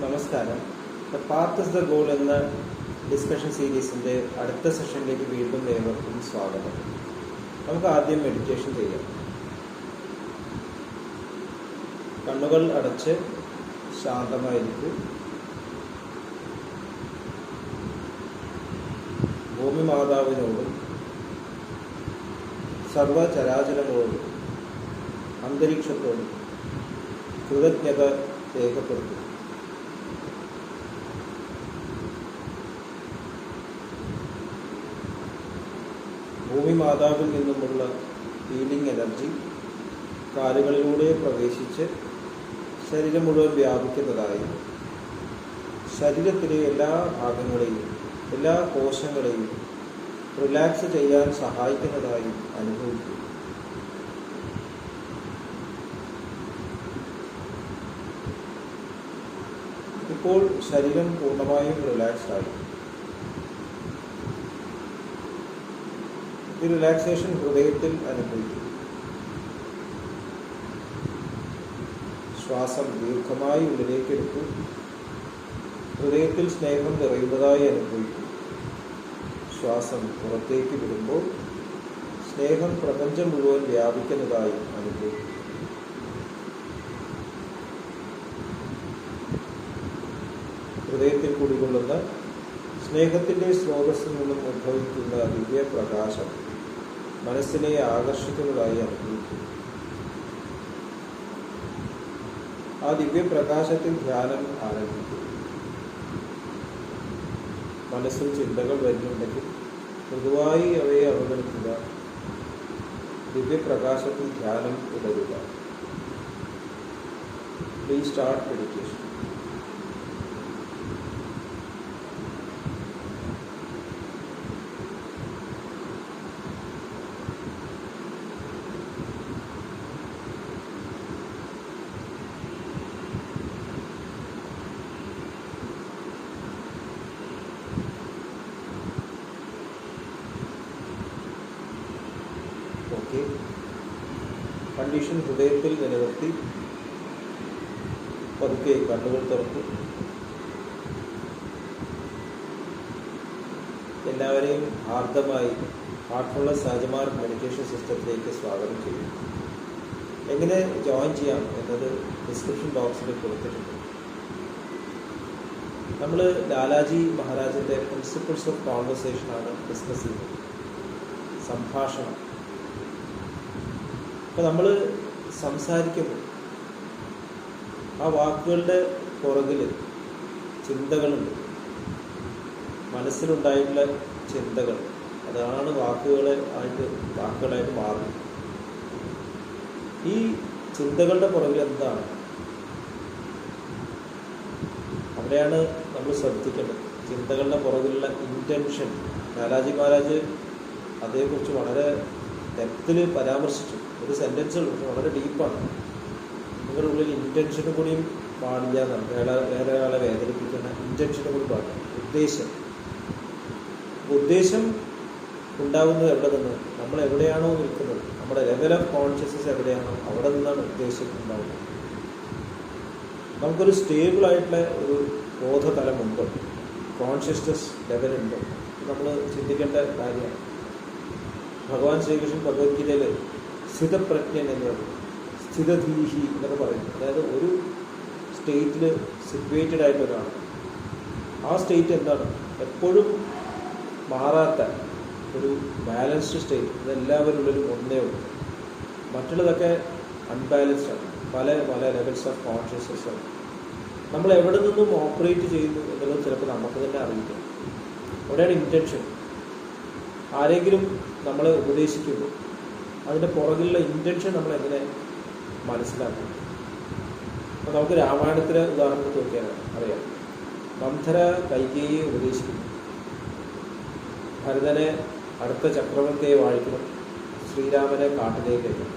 നമസ്കാരം. The path is the goal എന്ന discussion സീരീസിൻ്റെ അടുത്ത സെഷനിലേക്ക് വീണ്ടും ഏവർക്കും സ്വാഗതം. നമുക്ക് ആദ്യം മെഡിറ്റേഷൻ ചെയ്യാം. കണ്ണുകൾ അടച്ച് ശാന്തമായിരിക്കും. ഭൂമി മാതാവിനോടും സർവചരാചരങ്ങളോടും അന്തരീക്ഷത്തോടും കൃതജ്ഞത രേഖപ്പെടുത്തും. ഭൂമി മാതാവിൽ നിന്നുമുള്ള ഹീലിംഗ് എനർജി കാലുകളിലൂടെ പ്രവേശിച്ച് ശരീരം മുഴുവൻ വ്യാപിക്കുന്നതായി, ശരീരത്തിലെ എല്ലാ ഭാഗങ്ങളെയും എല്ലാ കോശങ്ങളെയും റിലാക്സ് ചെയ്യാൻ സഹായിക്കുന്നതായി അനുഭവിക്കും. ഇപ്പോൾ ശരീരം പൂർണ്ണമായും റിലാക്സ്ഡ് ആയി. ഈ റിലാക്സേഷൻ ഹൃദയത്തിൽ അനുഭവിക്കും. ശ്വാസം ദീർഘമായി ഉള്ളിലേക്ക് എടുക്കും. ഹൃദയത്തിൽ സ്നേഹം നിറയുന്നതായി അനുഭവിക്കും. ശ്വാസം പുറത്തേക്ക് വിടുമ്പോൾ സ്നേഹം പ്രപഞ്ചം മുഴുവൻ വ്യാപിക്കുന്നതായി അനുഭവിക്കും. ഹൃദയത്തിൽ കുടികൊള്ളുന്ന സ്നേഹത്തിൻ്റെ സ്രോതസ്സിൽ നിന്നും ഉദ്ഭവിക്കുന്ന ദിവ്യപ്രകാശം മനസ്സിനെ ആകർഷിക്കുന്നതായി അനുഭവിക്കും. ആ ദിവ്യപ്രകാശത്തിൽ ധ്യാനം ആരംഭിക്കും. മനസ്സിൽ ചിന്തകൾ വരുന്നുണ്ടെങ്കിൽ പൊതുവായി അവയെ അവഗണിക്കുക. ദിവ്യപ്രകാശത്തിൽ ധ്യാനം തുടരുക. Please start meditation. കണ്ടീഷൻ ഹൃദയത്തിൽ നിലനിർത്തി പതുക്കെ കണ്ണുകൾ തുറക്കും. എല്ലാവരെയും ആർദ്രമായി ഹാർട്ട്ഫുൾനെസ് സഹജമാർ മെഡിറ്റേഷൻ സിസ്റ്റത്തിലേക്ക് സ്വാഗതം ചെയ്യും. എങ്ങനെ ജോയിൻ ചെയ്യാം എന്നത് ഡിസ്ക്രിപ്ഷൻ ബോക്സിൽ കൊടുത്തിട്ടുണ്ട്. നമ്മൾ ലാലാജി മഹാരാജിൻ്റെ പ്രിൻസിപ്പിൾസ് ഓഫ് കോൺവെർസേഷനാണ് ഡിസ്കസ് ചെയ്യുന്നത്. സംഭാഷണം. അപ്പോൾ നമ്മൾ സംസാരിക്കുമ്പോൾ ആ വാക്കുകളുടെ പുറകിൽ ചിന്തകളുണ്ട്. മനസ്സിലുണ്ടായിട്ടുള്ള ചിന്തകൾ, അതാണ് വാക്കുകളായിട്ട് മാറുന്നത്. ഈ ചിന്തകളുടെ പുറകിൽ എന്താണ്? അവിടെയാണ് നമ്മൾ ശ്രദ്ധിക്കേണ്ടത്. ചിന്തകളുടെ പുറകിലുള്ള ഇൻറ്റൻഷൻ. ലാലാജി മഹാരാജ് അതേക്കുറിച്ച് വളരെ ഡെപ്തിൽ പരാമർശിച്ചു. ഒരു സെൻറ്റൻസ് പക്ഷെ വളരെ ഡീപ്പാണ്. നിങ്ങളുടെ ഉള്ളിൽ ഇൻറ്റൻഷനും കൂടിയും പാടില്ല എന്നാണ്. വേറെ ആളെ വേദനിപ്പിക്കുന്ന ഇൻറ്റൻഷനും കൂടി പാടില്ല. ഉദ്ദേശം ഉണ്ടാകുന്നത് എവിടെ നിന്ന്? നമ്മൾ എവിടെയാണോ നിൽക്കുന്നത്, നമ്മുടെ ലെവൽ ഓഫ് കോൺഷ്യസ്നസ് എവിടെയാണോ അവിടെ നിന്നാണ് ഉദ്ദേശം ഉണ്ടാകുന്നത്. നമുക്കൊരു സ്റ്റേബിളായിട്ടുള്ള ഒരു ബോധതലമുണ്ടോ, കോൺഷ്യസ്നസ് ലെവലുണ്ടോ, നമ്മൾ ചിന്തിക്കേണ്ട കാര്യമാണ്. ഭഗവാൻ ശ്രീകൃഷ്ണൻ ഭഗവത്ഗീതയിൽ സ്ഥിതപ്രജ്ഞൻ എന്ന് പറയും, സ്ഥിതധീഹി എന്നൊക്കെ പറയും. അതായത് ഒരു സ്റ്റേറ്റിൽ സിറ്റുവേറ്റഡ് ആയിട്ട് ഒരാളാണ്. ആ സ്റ്റേറ്റ് എന്താണ്? എപ്പോഴും മാറാത്ത ഒരു ബാലൻസ്ഡ് സ്റ്റേറ്റ്. ഇതെല്ലാവരുള്ളിലും ഒന്നേ ഉള്ളൂ. മറ്റുള്ളതൊക്കെ അൺബാലൻസ്ഡ് ആണ്. പല പല ലെവൽസ് ഓഫ് കോൺഷ്യസ്നസ് ആണ്. നമ്മൾ എവിടെ നിന്നും ഓപ്പറേറ്റ് ചെയ്യുന്നു എന്നുള്ളത് ചിലപ്പോൾ നമുക്ക് തന്നെ അറിയില്ല. അവിടെയാണ് ഇൻറ്റൻഷൻ. ആരെങ്കിലും നമ്മളെ ഉപദേശിക്കുമ്പോൾ അതിൻ്റെ പുറകിലുള്ള ഇൻറ്റൻഷൻ നമ്മളെങ്ങനെ മനസ്സിലാക്കും? അപ്പോൾ നമുക്ക് രാമായണത്തിലെ ഉദാഹരണത്തിൽ നോക്കിയാൽ അറിയാം. മന്ധര കൈകേയിയെ ഉപദേശിക്കുന്നു. ഭരതനെ അടുത്ത ചക്രവർത്തിയെ വാഴിക്കണം, ശ്രീരാമനെ കാട്ടിലേക്ക് അയക്കണം.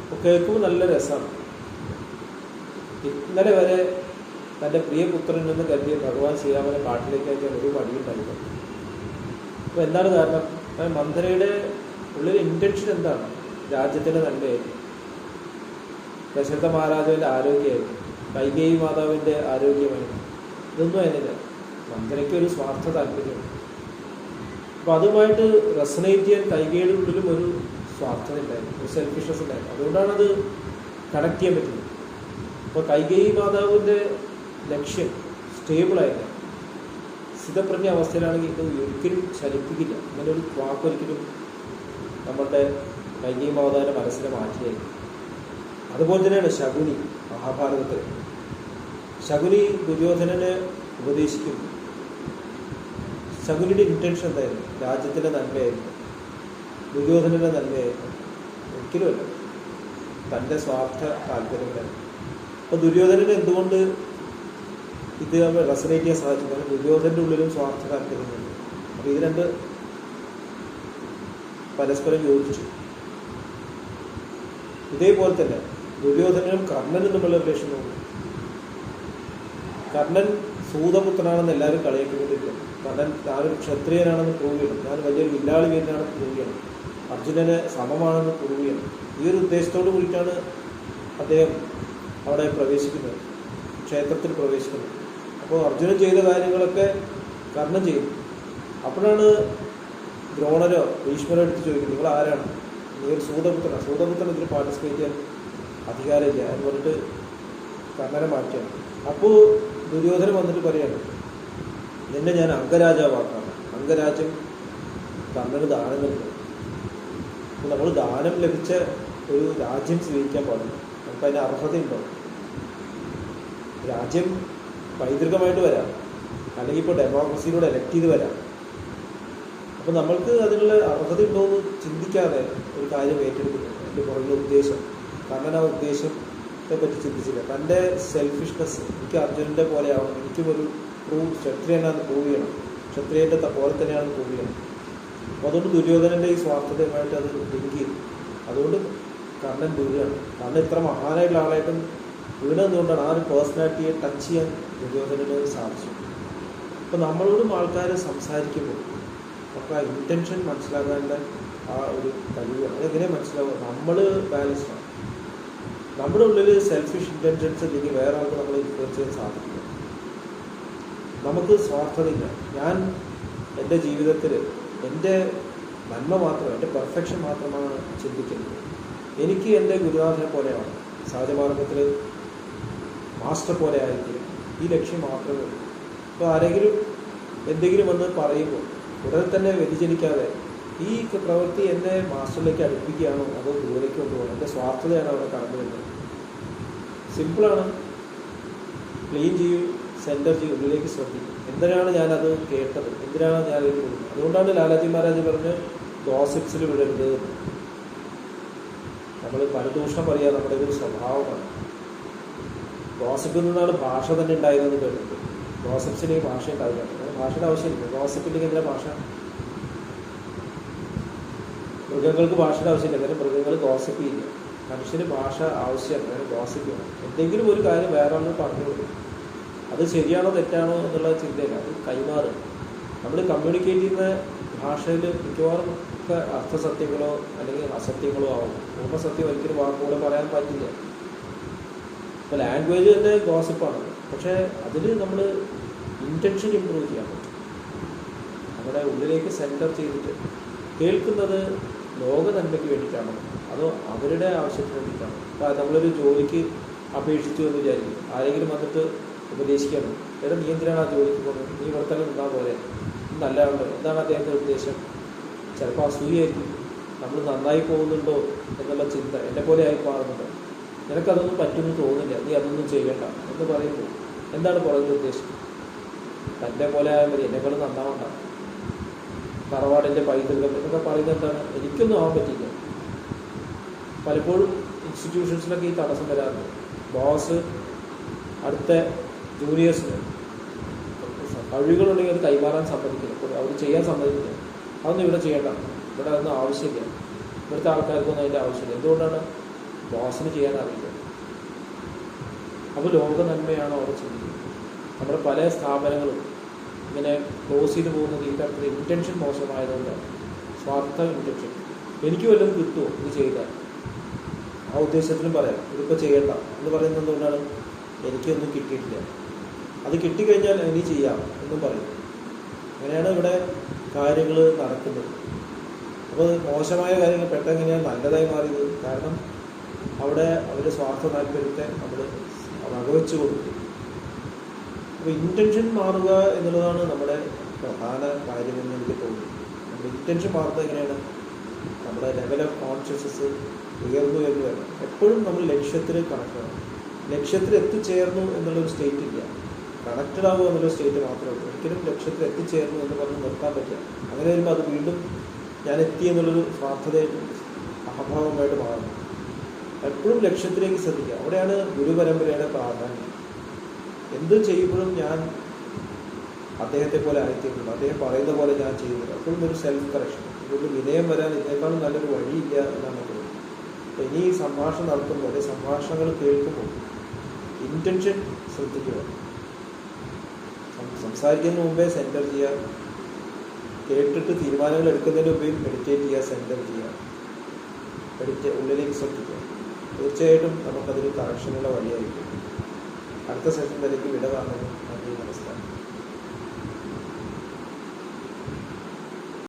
അപ്പോൾ കേൾക്കുമ്പോൾ നല്ല രസമാണ്. ഇന്നലെ വരെ തൻ്റെ പ്രിയപുത്രനിൽ നിന്ന് കരുതിയ ഭഗവാൻ ശ്രീരാമനെ കാട്ടിലേക്ക് അയക്കാൻ ഒരു മടിയും നൽകും. അപ്പോൾ എന്താണ് കാരണം? മന്ധരയുടെ ഉള്ളിൽ ഇൻറ്റൻഷൻ എന്താണ്? രാജ്യത്തിൻ്റെ നന്മയായിരുന്നു. ദശരഥ മഹാരാജാവിൻ്റെ ആരോഗ്യമായിരുന്നു. കൈകേയി മാതാവിൻ്റെ ആരോഗ്യമായിരുന്നു. ഇതൊന്നും അതിനില്ല. നന്ദനയ്ക്ക് ഒരു സ്വാർത്ഥ താല്പര്യമുണ്ട്. അപ്പോൾ അതുമായിട്ട് റെസണേറ്റ് ചെയ്യാൻ കൈകേയിയുടെ ഉള്ളിലും ഒരു സ്വാർത്ഥത ഉണ്ടായിരുന്നു, ഒരു സെൽഫിഷ്നസ് ഉണ്ടായിരുന്നു. അതുകൊണ്ടാണത് കണക്ട് ചെയ്യാൻ പറ്റുന്നത്. അപ്പോൾ കൈകേയി മാതാവിൻ്റെ ലക്ഷ്യം സ്റ്റേബിളായില്ല. സ്ഥിതപ്രജ്ഞ അവസ്ഥയിലാണെങ്കിൽ ഇത് ഒരിക്കലും ചലിപ്പിക്കില്ല. അങ്ങനെ ഒരു വാക്കൊരിക്കലും നമ്മളുടെ കൈകേയി മാതാവിൻ്റെ മനസ്സിനെ മാറ്റിയായിരുന്നു. അതുപോലെ തന്നെയാണ് ശകുനി. മഹാഭാരതത്തിൽ ശകുനി ദുര്യോധനനെ ഉപദേശിക്കും. ശകുനിയുടെ ഇൻറ്റൻഷൻ എന്തായിരുന്നു? രാജ്യത്തിൻ്റെ നന്മയായിരുന്നു, ദുര്യോധനൻ്റെ നന്മയായിരുന്നു. ഒരിക്കലുമല്ല, തൻ്റെ സ്വാർത്ഥ താല്പര്യങ്ങളായിരുന്നു. അപ്പോൾ ദുര്യോധനന് എന്തുകൊണ്ട് ഇത് റെസനേറ്റ് ചെയ്യാൻ സാധിച്ചു? കാരണം ദുര്യോധനൻ്റെ ഉള്ളിലും സ്വാർത്ഥ താല്പര്യങ്ങളുണ്ട്. അപ്പോൾ ഇത് രണ്ട് പരസ്പരം യോജിച്ചു. ഇതേപോലെ തന്നെ ദുര്യോധനനും കർണനും തമ്മിലുള്ള റിലേഷൻ നോക്കും. കർണൻ സൂതപുത്രനാണെന്ന് എല്ലാവരും കളിയാക്കിക്കൊണ്ടിരിക്കും. കർണൻ ഞാനൊരു ക്ഷത്രിയനാണെന്ന് പ്രൂവ് ചെയ്യണം, ഞാൻ വലിയൊരു വില്ലാളി വീരനാണെന്ന് പ്രൂവ് ചെയ്യണം, അർജുനന് സമമാണെന്ന് പ്രൂവ് ചെയ്യണം. ഈ ഒരു ഉദ്ദേശത്തോട് കൂടിയിട്ടാണ് അദ്ദേഹം അവിടെ പ്രവേശിക്കുന്നത്, ക്ഷേത്രത്തിൽ പ്രവേശിക്കുന്നത്. അപ്പോൾ അർജുനൻ ചെയ്ത കാര്യങ്ങളൊക്കെ കർണൻ ചെയ്യും. അപ്പോഴാണ് ദ്രോണരോ ഭീഷ്മരോ എടുത്ത് ചോദിക്കുന്നത്, നിങ്ങൾ ആരാണ്? നീ ഒരു സൂതപുത്രനാണ്, സൂതപുത്രൻ ഇതിൽ പാർട്ടിസിപ്പേറ്റ് ചെയ്യാൻ അധികാരമില്ല എന്ന് പറഞ്ഞിട്ട് കർണനെ മാറ്റിയാണ്. അപ്പോൾ ദുര്യോധനൻ വന്നിട്ട് പറയാണ്, നിന്നെ ഞാൻ അംഗരാജാവാക്കാണ്, അംഗരാജ്യം കർണന് ദാനം നൽകും. അപ്പോൾ നമ്മൾ ദാനം ലഭിച്ച ഒരു രാജ്യം സ്വീകരിക്കാൻ പാടില്ല, നമുക്ക് അതിന് അർഹതയുണ്ടോ? രാജ്യം പൈതൃകമായിട്ട് വരാം, അല്ലെങ്കിൽ ഇപ്പോൾ ഡെമോക്രസിയിലൂടെ എലക്ട് ചെയ്ത് വരാം. അപ്പോൾ നമ്മൾക്ക് അതിനുള്ള അർഹതയുണ്ടോ എന്ന് ചിന്തിക്കാതെ ഒരു കാര്യം ഏറ്റെടുക്കുന്നു. എൻ്റെ പുറകിലെ ഉദ്ദേശം, കർണൻ ആ ഉദ്ദേശത്തെ പറ്റി ചിന്തിച്ചില്ല. തൻ്റെ സെൽഫിഷ്നെസ്, എനിക്ക് അർജുനൻ്റെ പോലെ ആവണം, എനിക്കും ഒരു ക്ഷത്രിയനാണെന്ന് പ്രൂവ് ചെയ്യണം, ക്ഷത്രിയൻ്റെ പോലെ തന്നെയാണെന്ന് പ്രൂവ് ചെയ്യണം. അപ്പോൾ അതുകൊണ്ട് ദുര്യോധനൻ്റെ ഈ സ്വാർത്ഥതയുമായിട്ട് അത് ലിങ്ക് ചെയ്യും. അതുകൊണ്ട് കർണൻ വീഴുകയാണ്. കർണൻ ഇത്ര മഹാനായിട്ടുള്ള ആളായിട്ടും വീണെന്നുകൊണ്ടാണ് ആ ഒരു പേഴ്സണാലിറ്റിയെ ടച്ച് ചെയ്യാൻ ദുര്യോധനന് സാധിച്ചു. അപ്പോൾ നമ്മളോടും ആൾക്കാർ സംസാരിക്കുമ്പോൾ നമുക്ക് ആ ഇൻറ്റൻഷൻ മനസ്സിലാക്കാനുള്ള ആ ഒരു കഴിവ്, അതെങ്ങനെ മനസ്സിലാവുക? നമ്മൾ ബാലൻസ്ഡാണ്. നമ്മുടെ ഉള്ളിൽ സെൽഫിഷ് ഇൻറ്റൻഷൻസ് ഇല്ലെങ്കിൽ വേറെ ആൾക്ക് നമ്മൾ ഇൻഫ്ലുവൻസ് ചെയ്യാൻ സാധിക്കില്ല. നമുക്ക് സ്വാർത്ഥതയില്ല. ഞാൻ എൻ്റെ ജീവിതത്തിൽ എൻ്റെ നന്മ മാത്രം, എൻ്റെ പെർഫെക്ഷൻ മാത്രമാണ് ചിന്തിക്കുന്നത്. എനിക്ക് എൻ്റെ ഗുരുനാഥനെ പോലെയാണ്, സഹജമാർഗത്തിൽ മാസ്റ്റർ പോലെ ആയിരിക്കും, ഈ ലക്ഷ്യം മാത്രമേ ഉള്ളൂ. അപ്പോൾ ആരെങ്കിലും എന്തെങ്കിലും വന്ന് പറയുമ്പോൾ ഉടനെ തന്നെ വ്യതിചലിക്കാതെ ഈ പ്രവൃത്തി എന്നെ മാസ്റ്ററിലേക്ക് അടുപ്പിക്കുകയാണോ അതോ ദൂരേക്ക് കൊണ്ടുപോകണം, എൻ്റെ സ്വാർത്ഥതയാണ് അവിടെ കടന്നു വരുന്നത്. സിമ്പിളാണ്. ക്ലീൻ ചെയ്യൂ, സെൻറ്റർ ചെയ്യൂ, ഉള്ളിലേക്ക് ശ്രദ്ധിക്കും. എന്തിനാണ് ഞാനത് കേട്ടത്, എന്തിനാണ് ഞാനത് കൊടുക്കുന്നത്? അതുകൊണ്ടാണ് ലാലാജി മഹാരാജ് പറഞ്ഞ് ഗോസിപ്സിൽ വിടരുത്. നമ്മൾ പരദൂഷണം പറയുക നമ്മുടെ ഒരു സ്വഭാവമാണ്. ഗോസിപ്പിൽ നിന്നാണ് ഭാഷ തന്നെ ഉണ്ടായതെന്ന് കേട്ടിട്ട്. ഗോസിപ്സിന് ഭാഷ ഉണ്ടാവില്ല, ഭാഷയുടെ ആവശ്യമില്ല. ഗോസിപ്പില്ലെങ്കിൽ എന്തിനാ ഭാഷ? മൃഗങ്ങൾക്ക് ഭാഷയുടെ ആവശ്യമില്ല, കാരണം മൃഗങ്ങൾ ഗോസിപ്പ് ചെയ്യില്ല. മനുഷ്യന് ഭാഷ ആവശ്യമാണ്, കാരണം ഗോസിപ്പ് ചെയ്യണം. എന്തെങ്കിലും ഒരു കാര്യം വേറെ ഒന്നും പറഞ്ഞു കൊടുക്കും, അത് ശരിയാണോ തെറ്റാണോ എന്നുള്ള ചിന്തയില്ല, അത് കൈമാറും. നമ്മൾ കമ്മ്യൂണിക്കേറ്റ് ചെയ്യുന്ന ഭാഷയിൽ മിക്കവാറും ഒക്കെ അർത്ഥസത്യങ്ങളോ അല്ലെങ്കിൽ അസത്യങ്ങളോ ആവും. പൂർണ്ണസത്യം ഒരിക്കലും വാക്കുകൂടെ പറയാൻ പറ്റില്ല. ഇപ്പോൾ ലാംഗ്വേജ് തന്നെ ഗോസിപ്പാണ്, പക്ഷേ അതിൽ നമ്മൾ ഇൻറ്റൻഷൻ ഇമ്പ്രൂവ് ചെയ്യാൻ പറ്റും. നമ്മുടെ ഉള്ളിലേക്ക് സെൻറ്റർ ചെയ്തിട്ട് കേൾക്കുന്നത് ലോക നന്മയ്ക്ക് വേണ്ടിയിട്ടാണോ അതോ അവരുടെ ആവശ്യത്തിന് വേണ്ടിയിട്ടാണോ? അപ്പോൾ നമ്മളൊരു ജോലിക്ക് അപേക്ഷിച്ചു എന്ന് വിചാരിക്കും, ആരെങ്കിലും വന്നിട്ട് ഉപദേശിക്കണം, എടാ നീ എന്തിനാണ് ആ ജോലിക്ക് പോകുന്നത്, നീ ഇവിടെ തന്നെ നിന്നാൽ പോലെ, നല്ലതാണല്ലോ, എന്താണ് അദ്ദേഹത്തിൻ്റെ ഉദ്ദേശം? ചിലപ്പോൾ അസൂയായിരിക്കും, നമ്മൾ നന്നായി പോകുന്നുണ്ടോ എന്നുള്ള ചിന്ത, എന്നെ പോലെ ആയി മാറുന്നുണ്ടോ, നിനക്കതൊന്നും പറ്റുമെന്ന് തോന്നില്ല, നീ അതൊന്നും ചെയ്യണ്ട എന്ന് പറയുമ്പോൾ എന്താണ് പുറകിൽ ഉദ്ദേശം? തൻ്റെ പോലെ ആയാൽ മതി, എന്നെക്കാളും നന്നാവണ്ട, തറവാടിൻ്റെ പൈതൃകം എന്നൊക്കെ പറയുന്നത് എന്താണ്? എനിക്കൊന്നും ആവാൻ പറ്റില്ല. പലപ്പോഴും ഇൻസ്റ്റിറ്റ്യൂഷൻസിലൊക്കെ ഈ തടസ്സം വരാറുണ്ട്. ബോസ് അടുത്ത ജൂനിയേഴ്സിന് കഴിവുകളുണ്ടെങ്കിൽ അത് കൈമാറാൻ സമ്മതിക്കില്ല, അവർ ചെയ്യാൻ സമ്മതിക്കില്ല. അതൊന്നും ഇവിടെ ചെയ്യേണ്ട, ഇവിടെ അതൊന്നും ആവശ്യമില്ല, ഇവിടുത്തെ ആൾക്കാർക്കൊന്നും അതിൻ്റെ ആവശ്യമില്ല. എന്തുകൊണ്ടാണ്? ബോസിന് ചെയ്യാൻ അറിയില്ല. അപ്പോൾ ലോക നന്മയാണോ അവിടെ ചിന്തിക്കുന്നത്? നമ്മുടെ പല സ്ഥാപനങ്ങളും ഇങ്ങനെ ക്ലോസ് ചെയ്ത് പോകുന്നത് ഈ തരത്തിൽ ഇൻറ്റൻഷൻ മോശമായതുകൊണ്ടാണ്. സ്വാർത്ഥ ഇൻറ്റൻഷൻ. എനിക്ക് വല്ലതും കിട്ടുമോ ഇത് ചെയ്താൽ, ആ ഉദ്ദേശത്തിലും പറയാം ഇതിപ്പോൾ ചെയ്യണ്ട എന്ന് പറയുന്നത് എന്തുകൊണ്ടാണ്? എനിക്കൊന്നും കിട്ടിയിട്ടില്ല, അത് കിട്ടിക്കഴിഞ്ഞാൽ ഇനി ചെയ്യാം എന്നും പറയും. അങ്ങനെയാണ് ഇവിടെ കാര്യങ്ങൾ നടക്കുന്നത്. അപ്പോൾ മോശമായ കാര്യങ്ങൾ പെട്ടെങ്ങനെയാണ് നല്ലതായി മാറിയത്? കാരണം അവിടെ അവരുടെ സ്വാർത്ഥ താല്പര്യത്തെ നമ്മൾ വകവെച്ച് കൊടുക്കും. അപ്പോൾ ഇൻറ്റൻഷൻ മാറുക എന്നുള്ളതാണ് നമ്മുടെ പ്രധാന കാര്യമെന്ന് എനിക്ക് തോന്നുന്നു. നമ്മുടെ ഇൻറ്റൻഷൻ മാറുന്നത് എങ്ങനെയാണ്? നമ്മുടെ ലെവൽ ഓഫ് കോൺഷ്യസ്നസ് ഉയർന്നു എന്ന് വരണം. എപ്പോഴും നമ്മൾ ലക്ഷ്യത്തിൽ കണക്ട് ലക്ഷ്യത്തിൽ എത്തിച്ചേർന്നു എന്നുള്ളൊരു സ്റ്റേറ്റ് ഇല്ല, കണക്റ്റഡ് ആവുക എന്നുള്ള സ്റ്റേറ്റ് മാത്രമേ ഉള്ളൂ. ഒരിക്കലും ലക്ഷ്യത്തിൽ എത്തിച്ചേർന്നു എന്ന് പറഞ്ഞ് നിർത്താൻ പറ്റില്ല. അങ്ങനെ വരുമ്പോൾ അത് വീണ്ടും ഞാൻ എത്തി എന്നുള്ളൊരു സ്വാർത്ഥതയും അഹംഭാവമായിട്ട് മാറുന്നു. എപ്പോഴും ലക്ഷ്യത്തിലേക്ക് ശ്രദ്ധിക്കുക. അവിടെയാണ് ഗുരുപരമ്പരയുടെ പ്രാധാന്യം. എന്ത് ചെയ്യുമ്പോഴും ഞാൻ അദ്ദേഹത്തെ പോലെ ആയിത്തീരുന്നു, അദ്ദേഹം പറയുന്ന പോലെ ഞാൻ ചെയ്യുന്നില്ല. അപ്പോഴും ഒരു സെൽഫ് കറക്ഷൻ, ഇതൊരു വിനയം വരാൻ ഇതിനേക്കാളും നല്ലൊരു വഴിയില്ല എന്നാണ് തോന്നുന്നത്. അപ്പോൾ ഇനി സംഭാഷണം നടത്തുമ്പോൾ അല്ലെങ്കിൽ സംഭാഷണങ്ങൾ കേൾക്കുമ്പോൾ ഇൻറ്റൻഷൻ ശ്രദ്ധിക്കുക. സംസാരിക്കുന്നതിന് മുമ്പേ സെൻറ്റർ ചെയ്യുക, കേട്ടിട്ട് തീരുമാനങ്ങൾ എടുക്കുന്നതിന് മുമ്പേ മെഡിറ്റേറ്റ് ചെയ്യുക, സെൻറ്റർ ചെയ്യുക, ഉള്ളിലേക്ക് ശ്രദ്ധിക്കുക. തീർച്ചയായിട്ടും നമുക്കതൊരു കറക്ഷനുള്ള വഴിയായിരിക്കും. അടുത്ത സെഷൻ വരയ്ക്ക് വിട കാണുന്നു. നന്ദി, നമസ്കാരം.